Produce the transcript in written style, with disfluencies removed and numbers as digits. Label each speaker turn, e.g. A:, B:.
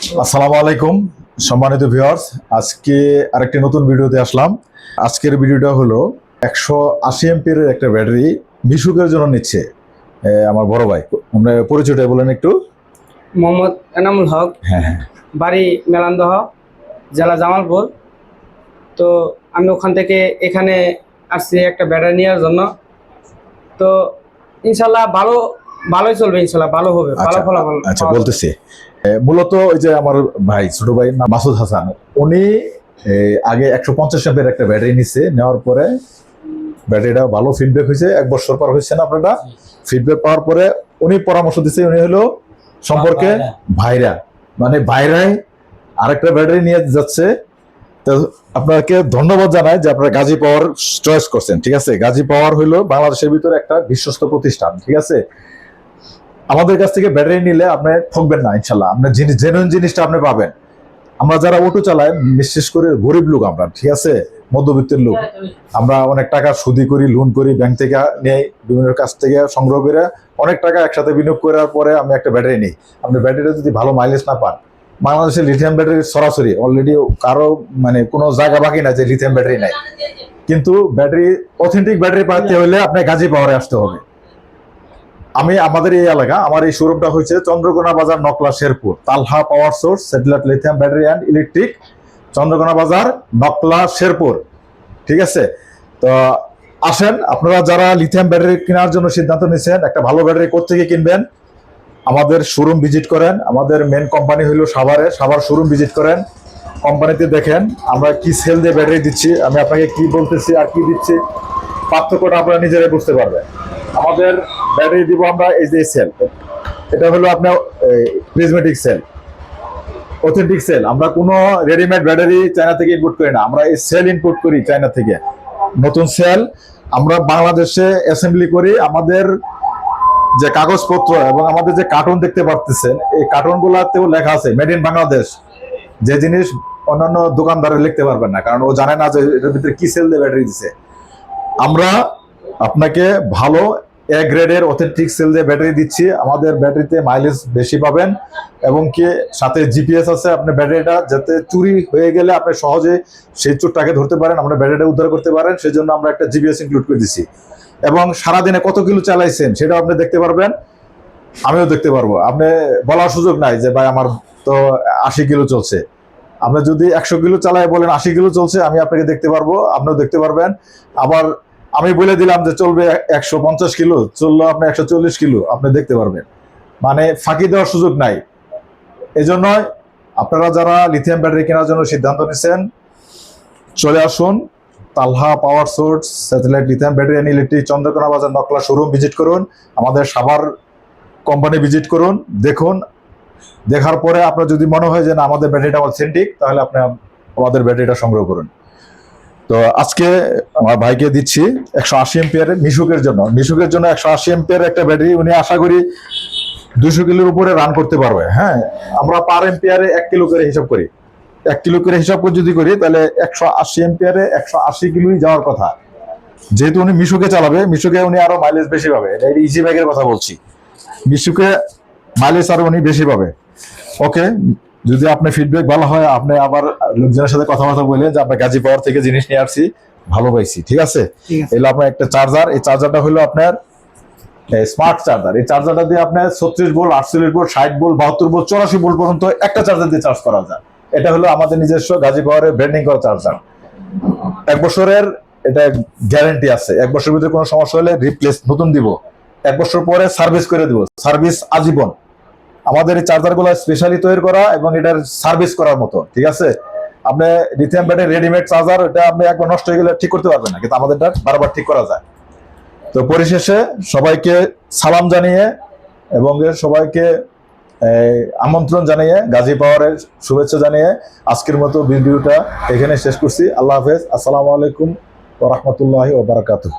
A: আসসালামু আলাইকুম সম্মানিত ভিউয়ার্স, আজকে আরেকটি নতুন ভিডিওতে আসলাম। আজকের ভিডিওটা হলো 180 এমপিয়ারের একটা ব্যাটারি মিশুকের জন্য নিচ্ছে আমার বড় ভাই। আমরা পরিচয়টা বলেন একটু।
B: মোহাম্মদ এনামুল হক,
A: হ্যাঁ হ্যাঁ,
B: বাড়ি মেলান্দহ, জেলা জামালপুর। তো আমি ওখান থেকে এখানে আসছি একটা ব্যাটারি নেওয়ার জন্য। তো ইনশাল্লাহ ভালোই চলবে, ইনশাল্লাহ ভালো হবে, ভালো ফলাফল।
A: আচ্ছা বলতেছি, মূলত ওই যে আমার ভাই ছোট ভাই মাসুদ হাসান, উনি আগে 150 এমপিয়ার একটা ব্যাটারি নিচ্ছে। নেওয়ার পরে ব্যাটারিটা ভালো ফিডব্যাক হয়েছে, 1 বছর পর হয়েছে না আপনারা। ফিডব্যাক পাওয়ার পরে উনি পরামর্শ দিচ্ছে, উনি হলো সম্পর্কে ভাইরা, মানে ভাইরাই আরেকটা ব্যাটারি নিয়ে যাচ্ছে। তো আপনাকে ধন্যবাদ জানাই যে আপনারা গাজী পাওয়ার চয়েস করছেন। ঠিক আছে, গাজী পাওয়ার হইলো বাংলাদেশের ভিতরে একটা বিশ্বস্ত প্রতিষ্ঠান। ঠিক আছে, আমাদের কাছ থেকে ব্যাটারি নিলে আপনি ঠকবেন না ইনশাল্লাহ, আপনি জেনুইন জিনিসটা আপনি পাবেন। আমরা যারা অটো চালাই, বিশেষ করে গরিব লোক আমরা, ঠিক আছে, মধ্যবিত্তের লোক, আমরা অনেক টাকা সুদি করি, লোন করি, ব্যাংক থেকে নেই, বিভিন্ন কাছ থেকে সংগ্রহ করে অনেক টাকা একসাথে বিনিয়োগ করার পরে আমি একটা ব্যাটারি নিই। আপনি ব্যাটারিটা যদি ভালো মাইলেজ না পান, বাংলাদেশে লিথিয়াম ব্যাটারি সরাসরি অলরেডি কারো মানে কোনো জায়গা বাকি না যে লিথিয়াম ব্যাটারি নাই। কিন্তু ব্যাটারি অথেন্টিক ব্যাটারি পাইতে হলে আপনি গাজী পাওয়ারে আসতে হবে। আমি আমাদের এই এলাকা, আমার এই শোরুমটা হচ্ছে Chandrakona Bazar, Nakla, Sherpur, Talha power source satellite lithium battery and electric, Chandrakona Bazar, Nakla, Sherpur. ঠিক আছে, তো আসেন আপনারা যারা লিথিয়াম ব্যাটারি কেনার জন্য সিদ্ধান্ত নিচ্ছেন, একটা ভালো ব্যাটারি কোত্থেকে কিনবেন, আমাদের শোরুম ভিজিট করেন। আমাদের মেন কোম্পানি হলো সাভারে, সাভার শোরুম ভিজিট করেন। কোম্পানিতে দেখেন আমরা কি সেল দিয়ে ব্যাটারি দিচ্ছি, আমি আপনাকে কি বলতেছি আর কি দিচ্ছি, পার্থক্যটা আপনারা নিজেরাই বুঝতে পারবেন। আমাদের ব্যাটারি দিব আমরা এই যে সেল, এটা হলো আপনার প্রিজমেটিক সেল, অথেন্টিক সেল। আমরা কোনো রেডিমেড ব্যাটারি চায়না থেকে ইম্পোর্ট করি না, আমরা এই সেল ইম্পোর্ট করি চায়না থেকে। নতুন সেল আমরা বাংলাদেশে অ্যাসেম্বলি করি। আমাদের যে কাগজপত্র এবং আমাদের যে কার্টুন দেখতে পারতেছেন, এই কার্টুনগুলোতেও লেখা আছে মেড ইন বাংলাদেশ, যে জিনিস অন্যান্য দোকানদারে লিখতে পারবেন না, কারণ ও জানে না যে এটার ভিতরে কি সেল দিয়ে ব্যাটারি দিচ্ছে। আমরা আপনাকে ভালো এ গ্রেডের অথেন্টিক সেল দিয়ে ব্যাটারি দিচ্ছি। আমাদের ব্যাটারিতে মাইলেজ বেশি পাবেন এবং কি সাথে জিপিএস আছে। আপনার ব্যাটারিটা যাতে চুরি হয়ে গেলে আপনি সহজে সেই চোরটাকে ধরতে পারেন, আমরা ব্যাটারিটা উদ্ধার করতে পারেন, সেজন্য আমরা একটা জিপিএস ইনক্লুড করে দিচ্ছি। এবং সারাদিনে কত কিলো চালাইছেন সেটাও আপনি দেখতে পারবেন, আমিও দেখতে পারবো। আপনি বলার সুযোগ নাই যে ভাই আমার তো 80 কিলো চলছে। আপনি যদি 100 কিলো চালায় বলেন 80 কিলো চলছে, আমি আপনাকে দেখতে পারবো, আপনিও দেখতে পারবেন। আবার আমি বলে দিলাম যে চলবে 150 কিলো, চললো আপনি 140 কিলো, আপনি দেখতে পারবেন। মানে ফাঁকি দেওয়ার সুযোগ নাই। এই জন্য আপনারা যারা লিথিয়াম ব্যাটারি কেনার জন্য সিদ্ধান্ত নিচ্ছেন, চলে আসুন Talha power source satellite lithium battery and electric, Chandrakona Bazar, Nakla showroom visit করুন। আমাদের সাভার কোম্পানি ভিজিট করুন, দেখুন। দেখার পরে আপনার যদি মনে হয় যে না আমাদের ব্যাটারিটা অথেন্টিক, তাহলে আপনি আমাদের ব্যাটারিটা সংগ্রহ করুন। তো আজকে আমার ভাইকে দিচ্ছি 180 এমপিয়ারের মিশুকের জন্য। মিশুকের জন্য 180 এমপিয়ারের একটা ব্যাটারি, উনি আশা করি 200 কিলোর উপরে রান করতে পারবে। হ্যাঁ, আমরা পার এমপিয়ারে 1 কিলো করে হিসাব করি। 1 কিলো করে হিসাব করে যদি করি, তাহলে 180 এমপিয়ারে 180 কিলোই যাওয়ার কথা। যেহেতু উনি মিশুকে চালাবে, মিশুকে উনি আরো মাইলেজ বেশি পাবে। এটা ইজি ব্যাগের কথা বলছি, মিশুকে মাইলেজ আরো উনি বেশি পাবে। ওকে, যদি আপনার ফিডব্যাক ভালো হয়, আপনি আবার লোকজনের সাথে কথাবার্তা বলে যে আপনার গাজী পাওয়ার থেকে জিনিস নিয়ে আসছি, ভালো পাইছি। ঠিক আছে, এগুলো আপনার একটা চার্জার, এই চার্জারটা হলো আপনার স্মার্ট চার্জার। এই চার্জারটা দিয়ে আপনার 36 volt, 48 volt, 60 volt, 72 volt, 84 volt পর্যন্ত একটা চার্জার দিয়ে চার্জ করা যায়। এটা হলো আমাদের নিজস্ব গাজী পাওয়ারের ব্র্যান্ডিং করা চার্জার। 1 বছরের এটা গ্যারান্টি আছে। 1 বছরের ভিতরে কোনো সমস্যা হলে রিপ্লেস নতুন দিব, 1 বছর পরে সার্ভিস করে দিব, সার্ভিস আজীবন। আমাদের এই চার্জারগুলো স্পেশালি তৈরি করা এবং এটার সার্ভিস করার মতো। ঠিক আছে, আপনি লিথিয়াম ব্যাটারি রেডিমেড চার্জার, এটা আপনি একবার নষ্ট হয়ে গেলে ঠিক করতে পারবেন না, কিন্তু আমাদেরটা বারবার ঠিক করা যায়। তো পরিশেষে সবাইকে সালাম জানিয়ে এবং সবাইকে আমন্ত্রণ জানিয়ে, গাজী পাওয়ারের শুভেচ্ছা জানিয়ে আজকের মতো ভিডিওটা এখানে শেষ করছি। আল্লাহ হাফেজ, আসসালামু আলাইকুম ওয়া রাহমাতুল্লাহি ওয়া বারাকাতুহু।